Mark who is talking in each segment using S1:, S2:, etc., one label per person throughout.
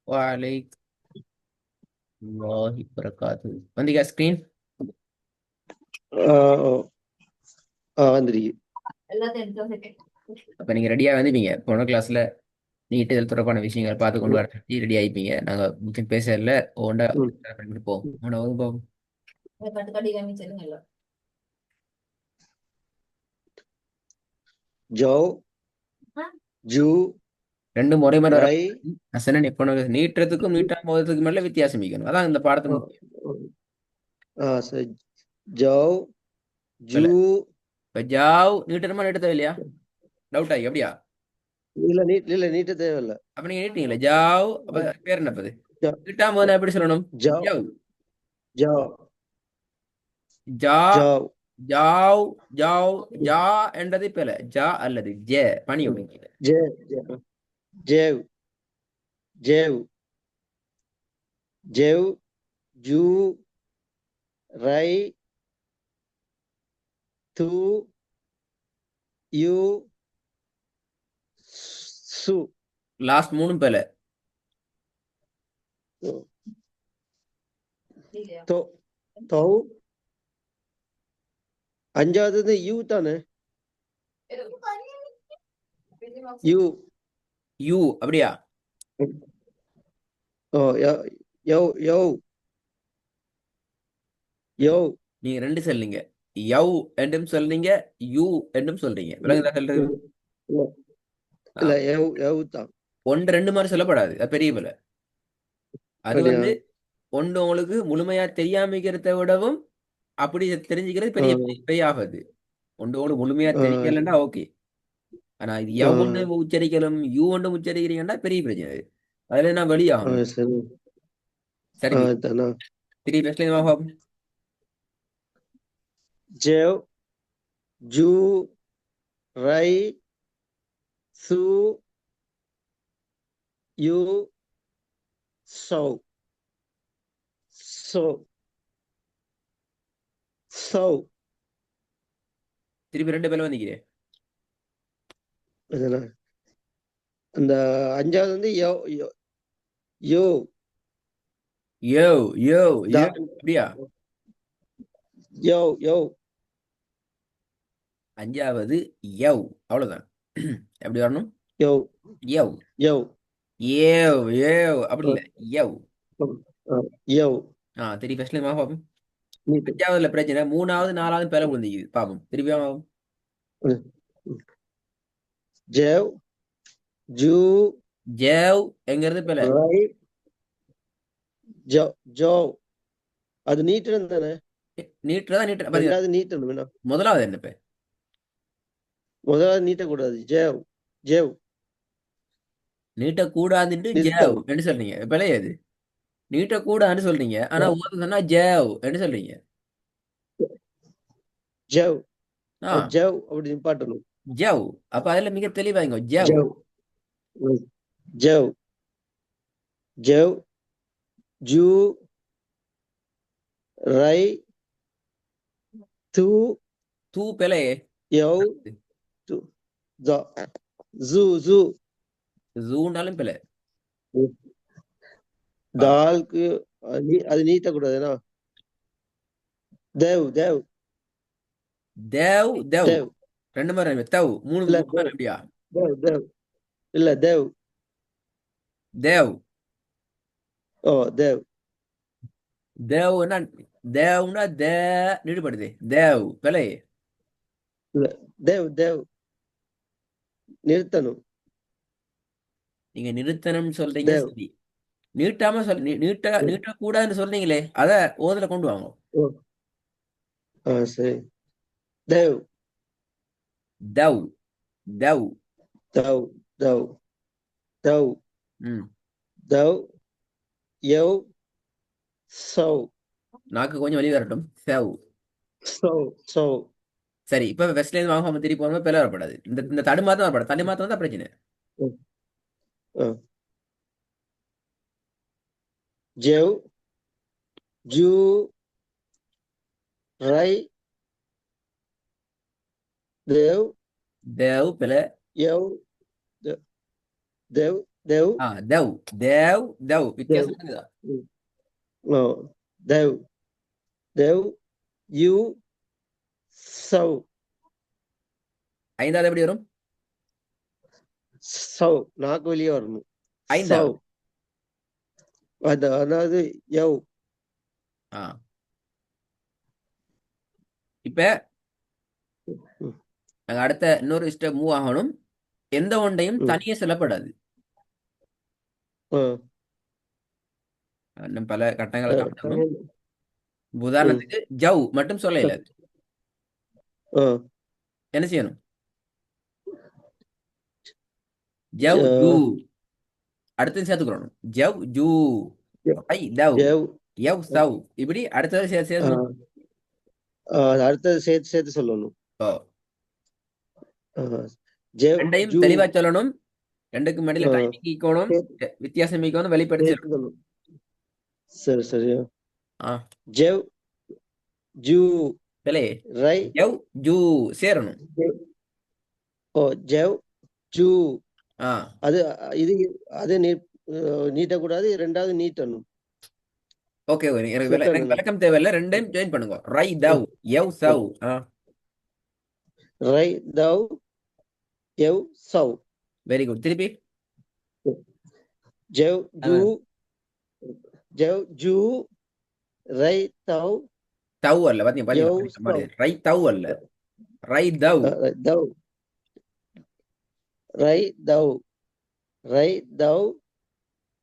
S1: وعليكم الله وبركاته. வந்தீங்க ஸ்கிரீன்?
S2: வந்திருக்கு.
S1: அப்ப நீங்க ரெடியா வந்துப்பீங்க. போன கிளாஸ்ல நீட் இதில் தொடர்பான விஷயங்களை பார்த்து கொண்டு
S2: ம்,
S1: வர ரெடி ஆயிப்பீங்க. நாங்க முக்கியம் பேசல ஓண்டா
S2: ம்.
S1: பண்ணிட்டு போவோம். உன்னோட வகுப்பு
S2: ஜோ ஜூ
S1: ரெண்டு முறை முறை வர
S2: ரை
S1: அசனன் எப்போ நீட்டுறதுக்கும் நீட்டாம போகிறதுக்கு மேல வித்தியாசம் வைக்கணும். அதான் இந்த பாடத்தை
S2: ஆ,
S1: முக்கியம்.
S2: சரி. ஜோ
S1: இல்ல
S2: ஜூ
S1: இப்ப ஜாவ் நீட்டணுமா நீட்ட தேவையில்லையா? டவுட் ஆகி அப்படியா?
S2: இல்ல நீட்ட தேவையில்ல.
S1: அப்ப நீங்க நீட்டீங்களா ஜாவ்? அப்ப பேர் என்னப்பது?
S2: ஜ-
S1: நீட்டாம போது எப்படி சொல்லணும்?
S2: ஜோ
S1: ஜவ்.
S2: ஜோ
S1: ஜா
S2: ஜோ
S1: ஜாவ் ஜாவ் ஜா என்றது இப்ப இல்ல ஜா அல்லது ஜே பனி ஒடுங்கி
S2: ஜே ஜேவ் ஜேவ் ஜேவ் ஜூ ரை து யூ சு
S1: லாஸ்ட் மூணும் பேல
S2: தோ தௌ அஞ்சாவது வந்து யூ தானே. யூ
S1: யூ அப்படியா?
S2: ஓ யோ யோ யோ யோ
S1: நீங்க ரெண்டு சொல்றீங்க. யவ் என்றும் சொல்றீங்க, யூ என்றும் சொல்றீங்க. விலங்குதா சொல்றது?
S2: இல்ல
S1: ஆ,
S2: இல்ல யவ் யவ் தான்.
S1: ஒன்று ரெண்டு மாதிரி சொல்லப்படாது. அது பெரிய பிள்ளை. அது
S2: அப்படியா?
S1: வந்து ஒன்று உங்களுக்கு முழுமையா தெரியாம இருக்கிறத விடவும் அப்படி தெரிஞ்சுக்கிறது
S2: ஆ,
S1: பெரிய பெரிய ஆபத்து. ஒன்று உங்களுக்கு முழுமையா
S2: ஆ,
S1: தெரியலன்னா ஓகே. ஆனா இது
S2: ஆ,
S1: யவ் ஒன்று உச்சரிக்கலும் யூ ஒன்று உச்சரிக்கிறீங்கன்னா பெரிய பிரச்சனை அது. அதுல நான் வெளியாகணும்.
S2: சரி.
S1: சரி
S2: தானா.
S1: த்ரீ பெஸ்ட்ல பார்ப்போம்.
S2: ஜேவ் ஜூ ரை சு யூ சௌ சோ சௌ.
S1: திருப்பி ரெண்டு பேர்ல வந்திக்கிறேன்.
S2: அதுல அந்த அஞ்சாவது வந்து யோ யோ யோ
S1: யோ யோ
S2: தா
S1: யோ அப்படியா?
S2: யோ யோ
S1: அஞ்சாவது யவ் அவ்வளவுதான். எப்படி வரணும்?
S2: யோ
S1: யவ்
S2: யோ
S1: ஏவ் ஏவ் அப்படி
S2: ஆ,
S1: இல்லை. யவ்.
S2: ஆ, யோ
S1: திருப்பி ஃபர்ஸ்ட்ல பார்ப்போம்.
S2: நீட்டு.
S1: அஞ்சாவதுல பிரச்சனை, மூணாவது நாலாவது பேர முடிஞ்சுக்குது. பார்ப்போம் திருப்பி பார்ப்போம்.
S2: ஜேவ் ஜூ
S1: ஜேவ் எங்கிறது பேல
S2: ரை ஜோ ஜோ அது நீட்டணும் தானே.
S1: நீட்டுறதா நீட்டுற பாத்தீங்களா?
S2: ரெண்டாவது நீட்டணும் வேணா.
S1: முதலாவது என்ன பேர்?
S2: முதலாவது நீட்டக்கூடாது. ஜேவ் ஜேவ்
S1: நீட்டக்கூடாதுன்னு ஜேவ்
S2: நிறுத்தணும்.
S1: என்ன சொல்றீங்க? பிழையாது. நீட்டக்கூடாதுன்னு சொல்றீங்க, ஆனா
S2: ஆ,
S1: ஒரு சொன்னா ஜேவ் என்ன சொல்றீங்க?
S2: ஜேவ்
S1: ஆ
S2: ஜேவ் அப்படி நிப்பாட்டணும்.
S1: ஜவ். அப்ப அதுல மிக தெளிவாங்க ஜவ்.
S2: ஜேவ் ஜேவ் ஜேவ் ஜூ ரை து
S1: தூ பிழையே.
S2: யவ் து ஜா ஜூ ஜூ
S1: ஜூனாலும் பிழை. ஆ,
S2: தால்க்கு அது நீட்டக்கூடாதுன்னா. தேவ் தேவ்
S1: தேவ் தேவ்
S2: தேவ்
S1: ரெண்டு மாதிரி தவ் மூணு
S2: இல்ல
S1: மூணு மாதிரி
S2: தேவ்
S1: அப்படியா?
S2: தேவ் தேவ் இல்ல தேவ்.
S1: தேவ்
S2: ஓ தேவ்
S1: தேவ்னா தேவ்னா தே நிடுபடுது. தேவ் பிழை.
S2: இல்ல தேவ் தேவ் நிறுத்தணும்.
S1: நீங்க நிறுத்தணும்னு சொல்றீங்க
S2: தேவ்.
S1: சரி. நீட்டாம சொல் நீட்டக்கூடாதுன்னு சொல்றீங்களே அத ஓதுல கொண்டு வாங்க.
S2: ஓ சரி. தேவ்
S1: தவ் தவ்.
S2: தவ் தவ் தவ்
S1: ம்
S2: தவ் யவ் சௌ
S1: நாக்கு கொஞ்சம் வெளியே வரட்டும். செவ்.
S2: சௌ சௌ
S1: சரி இப்ப வெஸ்ட்ல இருந்து வாங்க திருப்பி போனோம் பிள்ளை வரப்படாது. இந்த இந்த தடுமாற்றம் வரப்படாது. தடுமாற்றம் தான் பிரச்சனை.
S2: ஜேவ் ஜூ ரை தேவ்
S1: தேவ் பிழை.
S2: யவ் தேவ் தேவ் தேவ்
S1: தேவ் தேவ் தேவ்
S2: தேவ்
S1: வித்தியாசம் இருக்குதா?
S2: ம். ஓ, தேவ் தேவ் யூ சவ்
S1: ஐந்தாவது எப்படி வரும்?
S2: சவ் நாக்கு வெளியே வரணும்.
S1: ஐந்தாவது.
S2: சவ் அதாவது யவ்
S1: ஆ இப்ப
S2: ம்.
S1: நாங்க அடுத்த இன்னொரு ஸ்டெப் மூவ் ஆகணும். எந்த ஒன்றையும்
S2: ம்.
S1: தனியே சொல்லப்படாது.
S2: ஆ,
S1: இன்னும் பல கட்டங்களை
S2: ஆ,
S1: காட்டணும்.
S2: ம்.
S1: உதாரணத்துக்கு ஜவ் மட்டும் சொல்ல இயலாது.
S2: ஆ,
S1: என்ன செய்யணும்? ஜவ் ஜூ அடுத்தது சேர்த்துக்கிறோம். ஜவ் ஜூ ஐ தவ்
S2: ஜவ்
S1: யவ் சவ் இப்படி அடுத்தது சேர்த்து
S2: ஆ,
S1: சேர்த்து
S2: ஆ, அடுத்தது சேர்த்து சேர்த்து சொல்லணும்.
S1: ஓ,
S2: ஆ, ஜவ்
S1: ரெண்டையும்
S2: ஜூ
S1: தெளிவா சொல்லணும். ரெண்டுக்கும் இடையில
S2: ஆ,
S1: டைமிங் ஈக்கணும்,
S2: சேர்த்து
S1: வித்தியாசம் ஈக்கணும், வெளிப்படுத்தி
S2: சேர்த்து சொல்லணும். சரி சரி
S1: ஆ
S2: ஜவ் ஜூ
S1: பிள்ளை
S2: ரை
S1: ஜவ் ஜூ சேரணும்.
S2: ஓ ஜவ் ஜூ
S1: ஆ
S2: அது இது அது நீட்டக்கூடாது, ரெண்டாவது நீட்டணும்.
S1: ஓகே எனக்கு
S2: சுத்தணும்.
S1: விளக்கம் தேவையில்லை, ரெண்டையும் ஜாயின் பண்ணுங்க. ரை தவ் யவ் சவ்.
S2: ரை தவ் யவ் சவ்
S1: வெரி குட். திருப்பி
S2: ஜவ் ஜூ ரை தவ்
S1: தவ் அல்ல, பாத்தீங்க
S2: யவ்
S1: பாத்தீங்க
S2: சவ்
S1: ரை தவ் அல்ல, ரை தவ்
S2: தவ் ரை தவ் ரை தவ்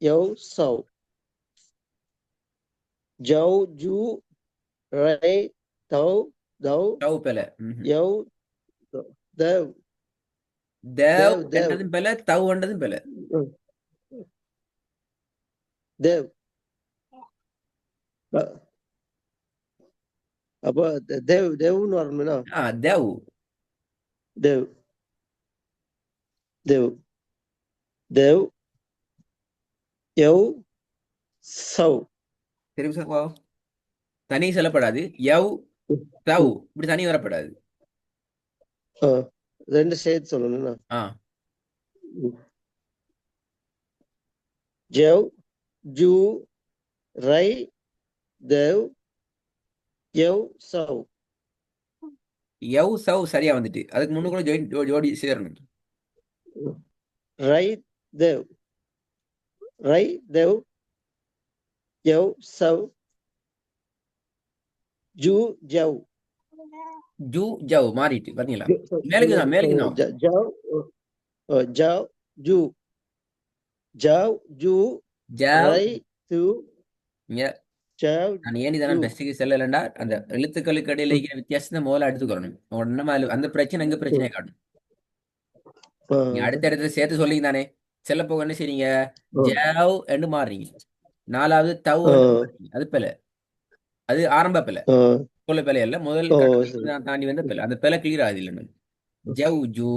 S2: யவ் சவ் ஜவ் ஜூ ரை தவ் தவ்
S1: தவ் பில
S2: யவ் தேவ்
S1: தேவ்
S2: தேவ்
S1: என்றதும் பில, தவ் என்றதும் பில.
S2: தேவ் அப்போ தேவ்னு வரணும்னா
S1: தேவ்
S2: தேவ் தேவ் தேவ் யவ் சவ்
S1: திருப்பி சொல்லுவா. தனி சொல்லப்படாது. யவ் தவ் இப்படி தனி வரப்படாது.
S2: ரெண்டு சேர்த்து சொல்லணும்னா
S1: ஆ
S2: ஜவ் ஜூ ரை தேவ் யவ் சவ்
S1: யவ் சவ் சரியா வந்துட்டு, அதுக்கு முன்னு கூட ஜோடி சேரணும்.
S2: ரை தேவ் ரை தேவ் யவ் சவ் ஜூ ஜவ்
S1: ஜூ ஜவ் மாறிட்டு பாத்தீங்களா? மேலுக்கு தான்
S2: ஜவ் ஜவ் ஜூ ஜவ் ஜூ
S1: ஜவ்.
S2: ரை து
S1: இங்க
S2: ஜவ்
S1: நான் ஏன் இதெல்லாம் பெஸ்ட்டுக்கு செல்லலண்டா, அந்த எழுத்துக்களுக்கு இடையில இருக்கிற வித்தியாசத்தை முதல்ல எடுத்துக்கணும். உடனே அந்த பிரச்சனை எங்க பிரச்சனை காணும். நீங்க அடுத்த இடத்துல சேர்த்து சொல்லிங்க தானே. செல்ல போக என்ன செய்றீங்க? ஜவ் என்று மாறுறீங்க. நாலாவது தவ் அது பிழை. அது ஆரம்ப பிழை, சொல்ல பிழை அல்ல. முதல் தாண்டி வந்த பிழை. அந்த பிழை கிளியர் ஆகுது இல்லைங்க. ஜவ் ஜூ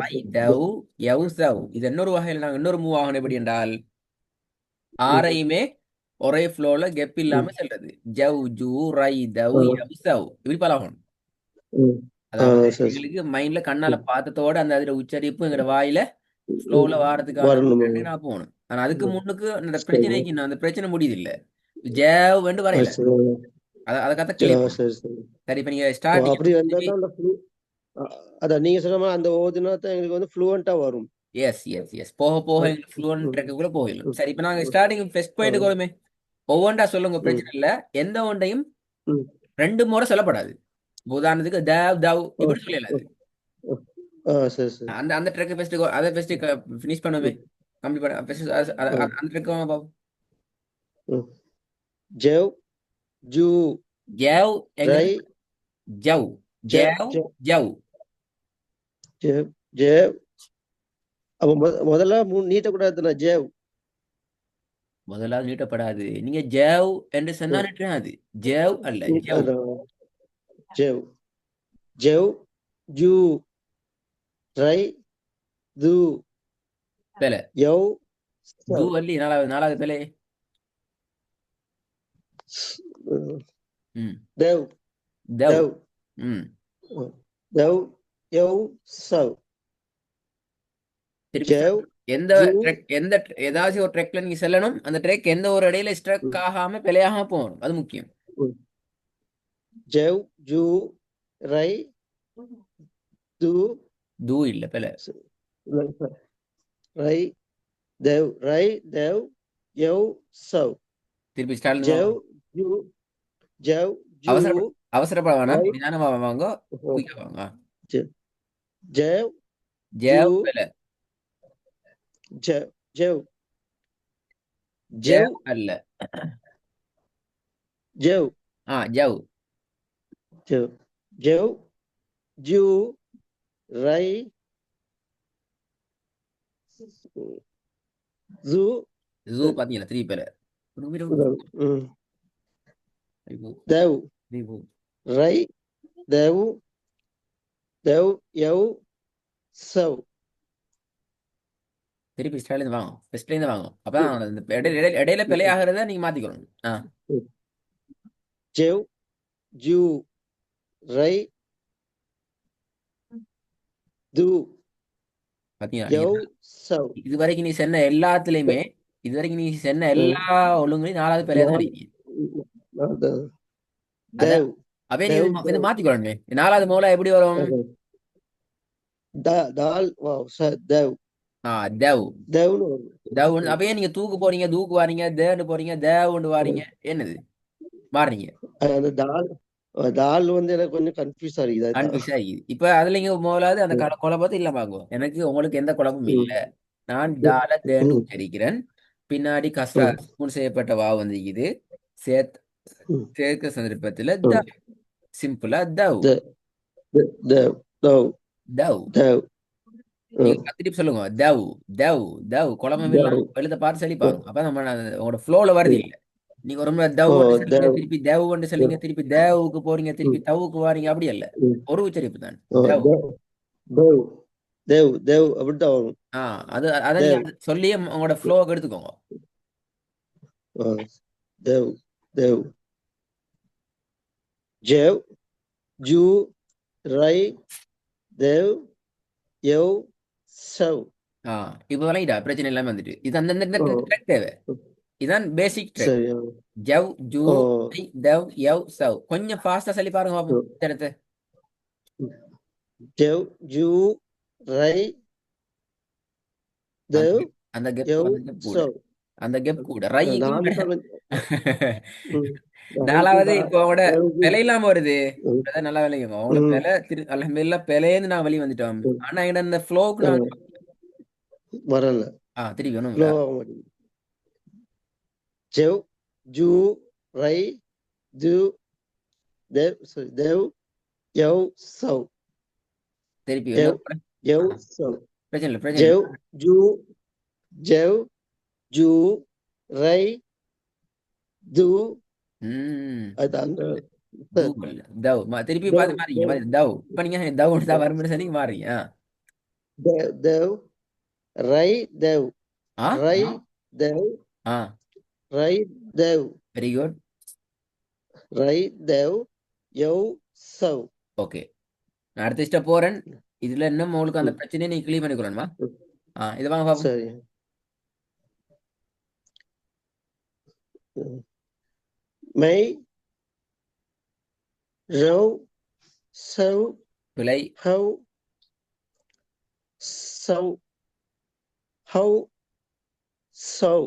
S1: ரை தவ் யவ் சவ். இது இன்னொரு வகையில் நாங்கள் இன்னொரு மூவ் ஆகணும். எப்படி என்றால் ஆரையுமே ஒரே ஃப்ளோல கெப் இல்லாம செல்றது. ஜவ் ஜூ ரை தவ் யவ் சவ் இப்படி பழகணும். அதாவது எங்களுக்கு மைண்ட்ல கண்ணால பார்த்ததோட அந்த அதுல உச்சரிப்பு எங்க வாயில ஃப்ளோல வாரத்துக்கான நான் போகணும். ஆனா அதுக்கு முன்னுக்கு அந்த பிரச்சனைக்கு அந்த பிரச்சனை முடியுது இல்ல. ஜேவ் வந்து வரையில அதை கத்த கிளியர். சரி இப்ப நீங்க ஸ்டார்டிங்
S2: அதான் நீங்க சொன்ன மாதிரி அந்த ஓதுனா தான் எங்களுக்கு வந்து ஃப்ளூவெண்டா வரும்.
S1: எஸ் எஸ் எஸ் போக போக எங்களுக்கு ஃப்ளூவென்ட் ட்ராக்குக்குள்ள போயிடும். சரி இப்ப நாங்க ஸ்டார்டிங் ஃபர்ஸ்ட் பாயிண்ட்க்கு வருமே. ஒவ்வொன்றா சொல்லுங்க, பிரச்சனை இல்ல. எந்த ஒன்றையும் ரெண்டு முறை சொல்லப்படாது. உதாரணத்துக்கு தேவ் தவ் இப்படி சொல்லலாது. அந்த அந்த ட்ராக் ஃபர்ஸ்ட் அதை ஃபர்ஸ்ட் ஃபினிஷ் பண்ணுவே. கம்ப்ளீட் பண்ண ஃபர்ஸ்ட் அந்த ட்ராக் பாப்போம்.
S2: ஜவ் ஜூ
S1: ஜவ்
S2: ரை
S1: ஜவ் ஜவ் ஜவ்
S2: ஜவ் ஜவ். அப்ப முதல்ல நீட்டக்கூடாதுன்னா ஜவ்
S1: முதலாவது நீட்டப்படாது. நீங்க ஜவ் என்று சொன்னா அது ஜவ் அல்ல, ஜவ்
S2: ஜவ் ஜவ் ஜூ ரை து
S1: பிழை.
S2: யவ்
S1: ஜூ அல்லி நாலாவது பிழை.
S2: தேவ்
S1: தேவ்
S2: தேவ் யவ் சவ் ஜவ்
S1: எந்த
S2: ஜூ
S1: எந்த ஏதாச்சும் ஒரு ட்ரெக்ல நீங்க செல்லணும், அந்த ட்ரெக் எந்த ஒரு இடையில ஸ்ட்ரக் ஆகாம பிழையாகாம போகணும், அது முக்கியம்.
S2: ஜெவ் ஜூ ரை து
S1: தூ இல்ல பிழை.
S2: ரை தேவ் ரை தேவ் யவ் சவ்
S1: திருப்பி ஸ்டாலின்
S2: ஜெவ் ஜூ ஜெவ் ஜூ
S1: அவசர அவசரப்பட வேணாம்,
S2: ரை
S1: நிதானமா வாங்க, குயிக்கா வாங்க.
S2: ஜெவ் ஜூ
S1: ஜேவ் பிழை.
S2: ஜெவ் ஜெவ் ஜெவ்
S1: ஜேவ் அல்ல.
S2: ஜெவ்
S1: ஜவ்.
S2: ஜெவ் ஜெவ் ஜூ ரை ஜூ
S1: ஜூ பாத்தீங்களா, த்ரீ பிழை.
S2: தேவ் ரை தேவ் தேவ் யவ் சவ்
S1: திருப்பி ஸ்டாலின் வாங்க, ஃபர்ஸ்ட்ல இருந்து வாங்க. அப்பதான் இந்த இடையில பிழை ஆகிறத நீங்க மாத்திக்கணும்.
S2: ஜெவ் ஜூ ரை து
S1: பாத்தீங்களா,
S2: யவ் சவ்
S1: இதுவரைக்கும் நீ சொன்ன எல்லாத்துலயுமே, இதுவரைக்கும் நீ சொன்ன எல்லா ஒழுங்குலையும் 4வது பிழையா தான் அடிக்கிறீங்க.
S2: தேவ்
S1: அப்ப நீ இது மாத்திக்கொள்ளணுமே. 4வது மூலம் எப்படி வரும்?
S2: தால் தேவ்
S1: தேவ்
S2: தேவ்னு
S1: தேவ். அப்பயே நீங்க தூக்கு போறீங்க, தூக்கு வாரீங்க, தேன்னு போறீங்க, தேவுண்டு வாரீங்க. என்னது மாறுறீங்க?
S2: அந்த தால் தால் வந்து எனக்கு கொஞ்சம் கன்ஃபியூஸ் ஆகிது.
S1: கன்ஃபியூஸ் ஆகிது. இப்ப அதுல இங்க முதலாவது அந்த குழப்பத்தை இல்ல பாக்குவோம். எனக்கு உங்களுக்கு எந்த குழப்பமும் இல்ல. நான் தால தேன்னு உச்சரிக்கிறேன். பின்னாடி கஸ்ரா ஸ்கூல் செய்யப்பட்ட வா வந்து இது சேர்க்க சந்தர்ப்பத்துல தவ். சிம்பிளா தவ்
S2: தேவ் தேவ்
S1: தவ்.
S2: தேவ்
S1: நீங்க கத்திட்டு சொல்லுங்க, தவ் தவ் தவ். குழம்பம் இல்லாம எழுத பார்த்து செழிப்பாங்க. அப்ப நம்ம உங்களோட ஃப்ளோல வருது இல்ல. நீங்க ஒரு முறை தவ் சொல்லுங்க, திருப்பி தேவ் சொல்லுங்க, திருப்பி தேவுக்கு போறீங்க, திருப்பி தவுக்கு வாரீங்க. அப்படி இல்ல, ஒரு உச்சரிப்பு தான்.
S2: தேவ் தேவ் தேவ் அப்படித்தான் வரும்.
S1: அது அதை நீங்க சொல்லியே உங்களோட ஃப்ளோவுக்கு எடுத்துக்கோங்க.
S2: தேவ் தேவ் ஜெவ் ஜூ ரை தேவ் யவ் சவ்.
S1: இப்ப விளங்கிட்டா, பிரச்சனை இல்லாம வந்துட்டு. இது அந்த ட்ரெக் தேவை. இதுதான் பேசிக் ட்ரெக்.
S2: சரி.
S1: ஜவ் ஜூ ரை தேவ் யவ் சவ். கொஞ்சம் ஃபாஸ்டா சொல்லி பாருங்க பாப்போம். அடுத்து
S2: ஜவ் ஜூ ரை தேவ்
S1: அந்த
S2: யவ்
S1: கூட,
S2: சவ்.
S1: அந்த கெப் கூட ரை. 4வது இப்போ உங்களோட பிழை இல்லாம வருது. நல்லா விளையுங்க உங்களோட பிழை. அல்ஹம்துலில்லாஹ் பிழைன்னு நான் வெளியே வந்துட்டோம். ஆனா எங்க இந்த ஃப்ளோவுக்கு நான்
S2: வரல.
S1: திருப்பி ஒண்ணும்
S2: ஜவ் ஜூ ரை து தேவ் யவ் சவ்.
S1: திருப்பி
S2: யவ் சவ்.
S1: பிரச்சனை இல்லை, பிரச்சனை
S2: ஜவ் ஜூ ஜவ் ஜூ ரை து
S1: திருப்பி பார்த்து மாறீங்க. தவ் இப்ப நீங்க தவ் தான் வரும்னு சொல்லி மாறீங்க.
S2: தேவ் ரை தேவ் ரை தேவ் ரை தேவ்.
S1: Very good.
S2: ரை தேவ் யவ் சவ்.
S1: ஓகே, நான் அடுத்த ஸ்டெப் போறேன். இதுல இன்னும் உங்களுக்கு அந்த பிரச்சனையை நீங்க கிளீன் பண்ணிக்கணுமா? இது வாங்க பாப்போம்.
S2: சரி. மை ரவ் சவ்
S1: பிழை.
S2: ஹவ் சவ் ஹவ் சவ்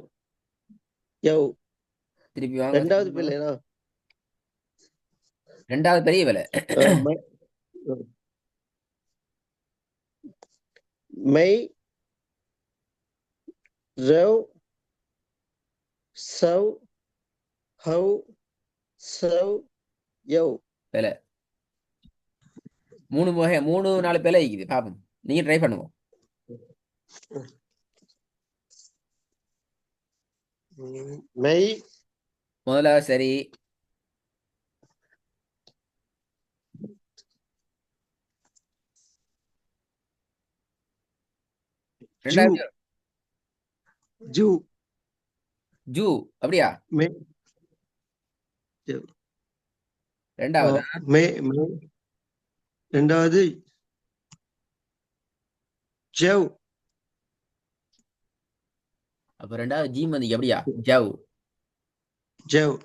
S2: யவ்.
S1: திருப்பி வாங்க.
S2: ரெண்டாவது பிள்ளைனா
S1: ரெண்டாவது பெரிய வேலை.
S2: மை ரவ் சவ் ஹவ் சவ் யவ்.
S1: வேலை 3-4 பேலை இருக்குது. பாப்போம், நீங்க ட்ரை பண்ணுங்க.
S2: மை
S1: முதல்ல சரி.
S2: ஜூ
S1: ஜூ அப்படியா? ரெண்டாவது
S2: ரெண்டாவது ஜவ்
S1: அப்ப ரெண்டாவது ஜீம் வந்து எப்படியா ஜவ்.
S2: ஜவ்.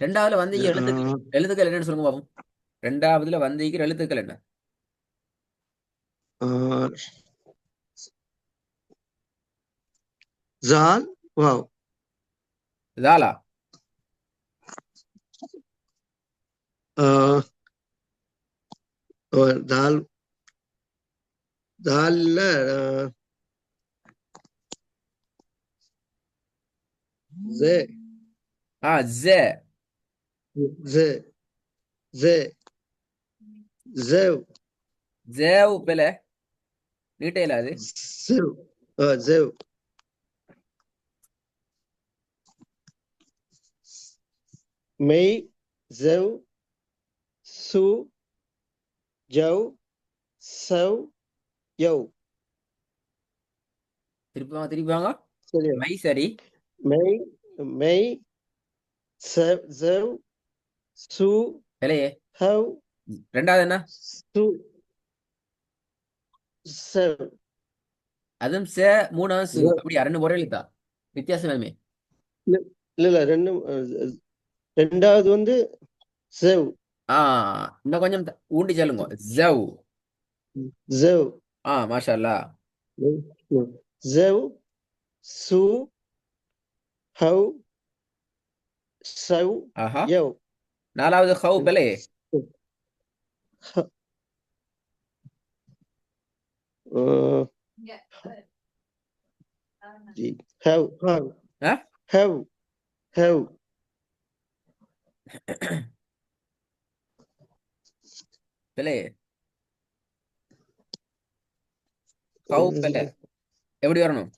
S1: ரெண்டாவதுல வந்து எழுத்துக்கள்
S2: ஜ-
S1: எழுத்துக்கள் என்னன்னு சொல்லுங்க பாப்போம். ரெண்டாவதுல வந்திருக்கிற எழுத்துக்கள் என்ன?
S2: ஆ, ஜால் வாவ்.
S1: தாலா.
S2: ஆ, தால் தால்ல ஜே
S1: ஜே.
S2: ஜே ஜே ஜேவ்
S1: ஜேவ் பெல நீட்டையில அது.
S2: ஜேவ் ஜேவ். மெய் ஜேவ் சு ஜவ் சவ் யவ்.
S1: திருப்பி வாங்க.
S2: சரியா?
S1: மை சரி.
S2: மெய் மெய் ஜவ் சு
S1: பெலையே.
S2: ஹவ்
S1: ரெண்டாவது என்ன?
S2: சு செவ்.
S1: அதுவும் சே. மூணாவது சு. அப்படியா? ரெண்டு ஒரே எழுத்தா? வித்தியாசம் வேணுமே.
S2: இல்ல இல்ல ரெண்டும் ரெண்டாவது வந்து ஜெவ்.
S1: இன்னும் கொஞ்சம் ஊண்டி சொல்லுங்க. ஜவ்.
S2: ஜெவ்.
S1: மாஷா அல்லாஹ்.
S2: ஜெவ் சு ஹவ் சவ்
S1: ஆஹா.
S2: யவ்.
S1: நாலாவது ஹவ் பெலையே.
S2: ஹவ் ஹவ்
S1: ஆ?
S2: ஹவ் ஹவ்.
S1: பெலையே. ஹவ் பெல எப்படி வரணும்?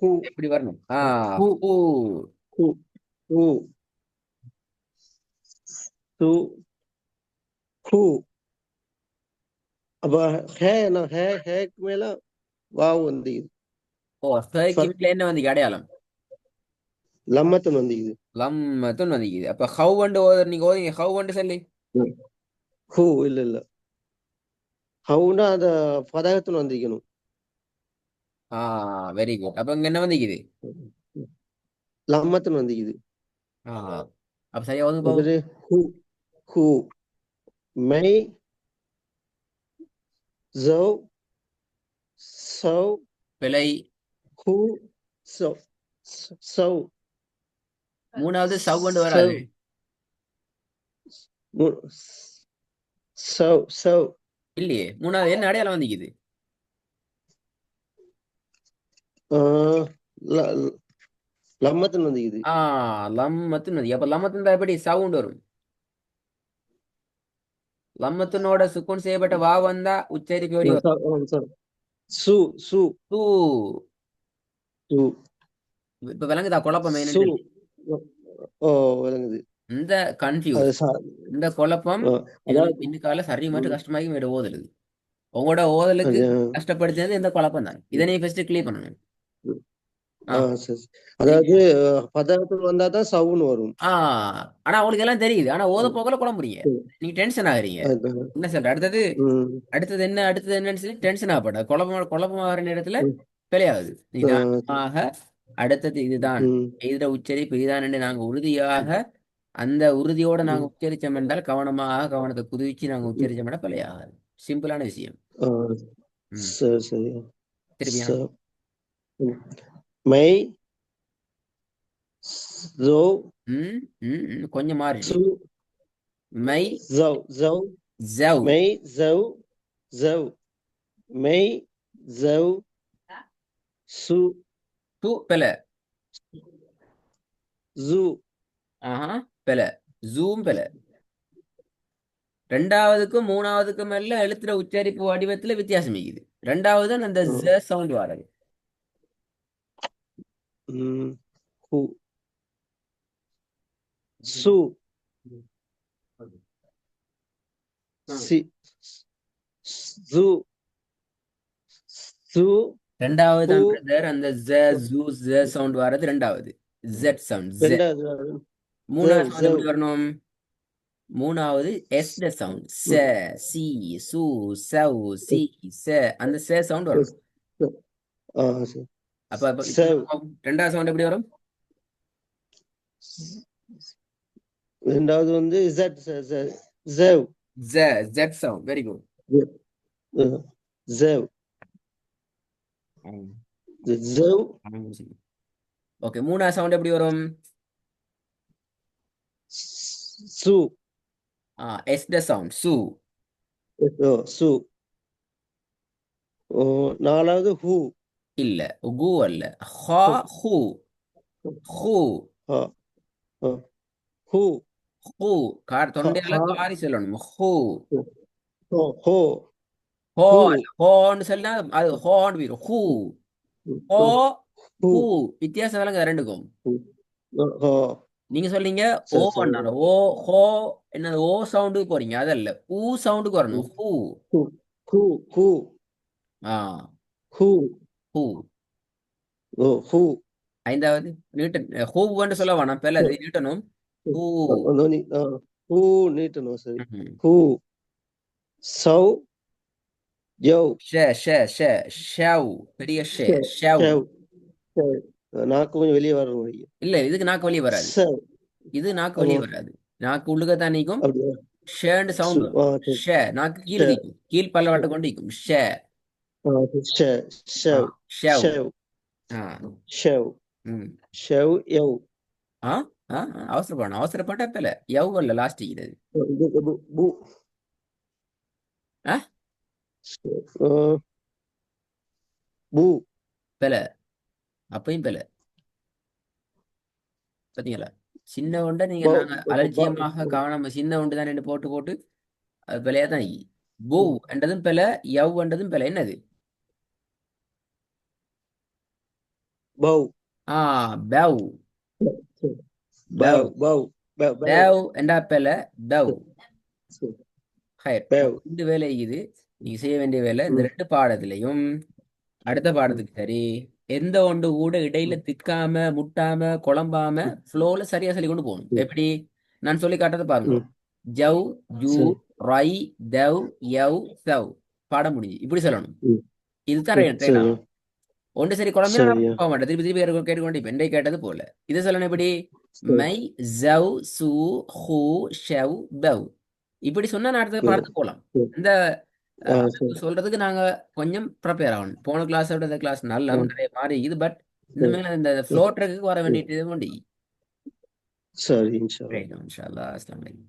S2: ஹூ
S1: எப்படி வரணும்?
S2: ஹூ
S1: ஹூ.
S2: ஹூ ஹூ சு ஹூ. அப்ப ஹே என்ன ஹேக்கு மேல வாவ் வந்து
S1: ஹேக்கு வீட்டுல என்ன வந்து அடையாளம்?
S2: லம்மத்தன் வந்து இது
S1: லம்மத்துன்னு வந்து. அப்ப ஹவ் வந்து நீங்க ஓதுங்க. ஹவ் வந்து சொல்லி.
S2: ஹூ இல்ல இல்ல ஹவுனா அந்த பதகத்துல வந்திருக்கணும்.
S1: Very good. அப்ப இங்க என்ன வந்து?
S2: லம்மத்தன் வந்து இது
S1: அப்ப சரியா ஓதுங்க பாப்போம்.
S2: ஹூ ஹூ மெய் ஜவ் சவ்
S1: பிழை.
S2: ஹூ சவ் சவ்
S1: மூணாவது சவ் வந்து வராது.
S2: சவ் சவ் சவ்.
S1: இல்லையே. மூணாவது என்ன அடையாளம் வந்து?
S2: லம்மத்தன் வந்து இது
S1: லம்மத்துன்னு வந்து. அப்ப லம்மத்துன்னு தான் எப்படி சவுண்ட் வரும்? லம்மத்தினோட சுக்குன் செய்யப்பட்ட வா வந்தா உச்சரிப்பு எப்படி வரும்?
S2: சு சு
S1: தூ.
S2: சு
S1: இப்ப விளங்குதா குழப்பம்
S2: சு.
S1: என்னன்னு?
S2: ஓ விளங்குது.
S1: இந்த கன்ஃபியூஸ்,
S2: அது
S1: இந்த குழப்பம் எங்களுக்கு
S2: அதாவது
S1: பின்னுக்கால சரி மட்டும் கஷ்டமாகி வேற ஓதலுது. உங்களோட ஓதலுக்கு கஷ்டப்படுத்தினது இந்த குழப்பம் தான். இதை நீ ஃபர்ஸ்ட் கிளியர் பண்ணணும்.
S2: சரி. அதாவது பதகத்துக்கு வந்தா தான் சவுன்னு வரும்.
S1: ஆனா அவங்களுக்கு எல்லாம் தெரியுது. ஆனா ஓத போகல குழம்புறீங்க. நீங்க டென்ஷன் ஆகுறீங்க. என்ன சொல்ற? அடுத்தது என்னன்னு சொல்லி டென்ஷன் ஆகப்பட குழப்பமாகிற நேரத்துல பிழையாகுது. நிதானமாக அடுத்தது இதுதான், இதுல உச்சரிப்பு இதுதான் என்று நாங்க உறுதியாக அந்த உறுதியோட நாங்க உச்சரிச்சோம் என்றால் கவனத்தை குதிச்சு நாங்க உச்சரிச்சோம் என்றால் பிழையாகாது. சிம்பிளான விஷயம்.
S2: சரி சரி.
S1: திருப்பியா?
S2: மை ஜோ
S1: கொஞ்சம் மாறி.
S2: சு
S1: மை
S2: ஜவ் ஜவ்
S1: ஜவ்.
S2: மை ஜவ் ஜவ் மை ஜவ் சு
S1: து பிழை.
S2: ஜூ
S1: பிழை. ஜூம் பிழை. ரெண்டாவதுக்கும் மூணாவதுக்கும் எல்லாம் எழுத்துற உச்சரிப்பு வடிவத்துல வித்தியாசம் இருக்குது. ரெண்டாவது அந்த ஜ சவுண்ட் வராது.
S2: ஹூ சு சி ஜூ சு.
S1: ரெண்டாவது அந்த ஜ ஜூ ஜ சவுண்ட் வர்றது ரெண்டாவது. Jet sound.
S2: ரெண்டாவது
S1: மூணாவது சவுண்ட் எப்படி வரணும்? மூணாவது எஸ் த சவுண்ட். ச, சி, சு, சவ், சி, ச, அந்த ச சவுண்ட் வரும்.
S2: ஆ சரி.
S1: அப்ப அப்ப இப்ப
S2: செவ்.
S1: ரெண்டாவது சவுண்ட் எப்படி வரும்?
S2: ரெண்டாவது வந்து ஜெட் ஜெவ்.
S1: ஜ, ஜெட் சவுண்ட். Very good.
S2: ஜெவ். ஜெவ்.
S1: ஓகே, மூணாவது சவுண்ட் எப்படி வரும்?
S2: சு.
S1: எஸ் த சவுண்ட். சு.
S2: சு. நாலாவது ஹூ.
S1: இல்ல, கு அல்ல. ஹா, ஹூ. ஹூ.
S2: ஹூ.
S1: ஹூ. தொண்டையில காரி சொல்லணும். ஹூ.
S2: ஹோ.
S1: ஹோ அல்ல. ஹோன்னு சொன்னா அது ஹோன்னு போயிரும். ஹூ. ஹோ, ஹூ. வித்தியாசம் விளங்க ரெண்டுக்கும். நீங்க சொல்றீங்க ஓ பண்ணாரு. ஓ, ஹோ, என்னது ஓ சவுண்டுக்கு போறீங்க. அதல்ல, ஊ சவுண்டுக்கு வரணும். ஹூ. ஆ,
S2: ஹூ.
S1: ஹூ.
S2: ஹூ.
S1: ஐந்தாவது நீட்டன். ஹூன்னு சொல்ல வேணாம், பெல்லது நீட்டணும். ஹூ.
S2: ஹூ நீட்டணும். சரி.
S1: ம்ஹும்.
S2: ஹூ. சவ். யவ்.
S1: ஷ, ஷ, ஷ, ஷவ். பெரிய ஷ, ஷவ்.
S2: நாக்கு கொஞ்சம் வெளியே வரணும்.
S1: இல்ல, இதுக்கு நாக்கு வெளியே வராது. இது நாக்கு வெளியே வராது. நாக்கு உள்ளுக்கத்தான் நீக்கும்.
S2: அப்படியா?
S1: ஷேன்னு சவுண்ட் வரும். ஷ, நாக்கு கீழே நிற்கும். கீழ் பல்ல வட்ட கொண்டு நிற்கும். ஷ.
S2: ஷவ்.
S1: ஷவ்.
S2: ஷவ்.
S1: ஆ.
S2: ஷவ்.
S1: ம்.
S2: ஷவ். யவ்.
S1: ஆ, அவசரப்படணும். அவசரப்பட்ட பெல யவ் அல்ல லாஸ்ட் இது.
S2: பூ.
S1: ஆ,
S2: பூ.
S1: பெல. அப்பயும் பெல. பாத்தீங்களா? சின்ன உண்டை நீங்க நாங்க அலட்சியமாக கவனம் சின்ன உண்டு தான் போட்டு போட்டு அது பெலையா தான். பூ என்றதும் பெல, யவ் என்றதும் பெல. என்னது?
S2: பௌ.
S1: பெவ். பெவ். பெவ் என்றா பெல. பெவ். ரெண்டு வேலை இது நீங்க செய்ய வேண்டிய வேலை. இந்த ரெண்டு பாடத்திலையும் அடுத்த பாடத்துக்கு சரி எந்த ஒன்று கூட இடையில திக்காம முட்டாம குழம்பாம ஃப்ளோல சரியா சொல்லி கொண்டு போகணும். எப்படி நான் சொல்லி காட்டுறதை பாருங்க. ஜவ், ஜூ, ரை, தவ், யவ், சவ். பாடம் முடிஞ்சு இப்படி சொல்லணும். இதுதான் ட்ரெயின் ஆகும். ஒன்று சரி குழம்பு போக மாட்டேன். திருப்பி திருப்பி கேட்டுக்கொண்டு இப்ப எண்டை கேட்டது போல இதை சொல்லணும். எப்படி மை, ஜவ், சு, ஹூ, ஷவ், பவ். இப்படி சொன்னா நான் அடுத்த பாடத்துக்கு போகலாம். இந்த சொல்றதுக்கு நாங்க கொஞ்சம் ப்ரிப்பேர் ஆகணும். போன கிளாஸ் விட இந்த கிளாஸ் நல்லா நிறைய மாறி இது. பட் இனிமேல் இந்த ஃப்ளோ ட்ரக்கு வர வேண்டியது வேண்டி.
S2: சரி,
S1: இன்ஷா அல்லாஹ். அஸ்ஸலாமு அலைக்கும்.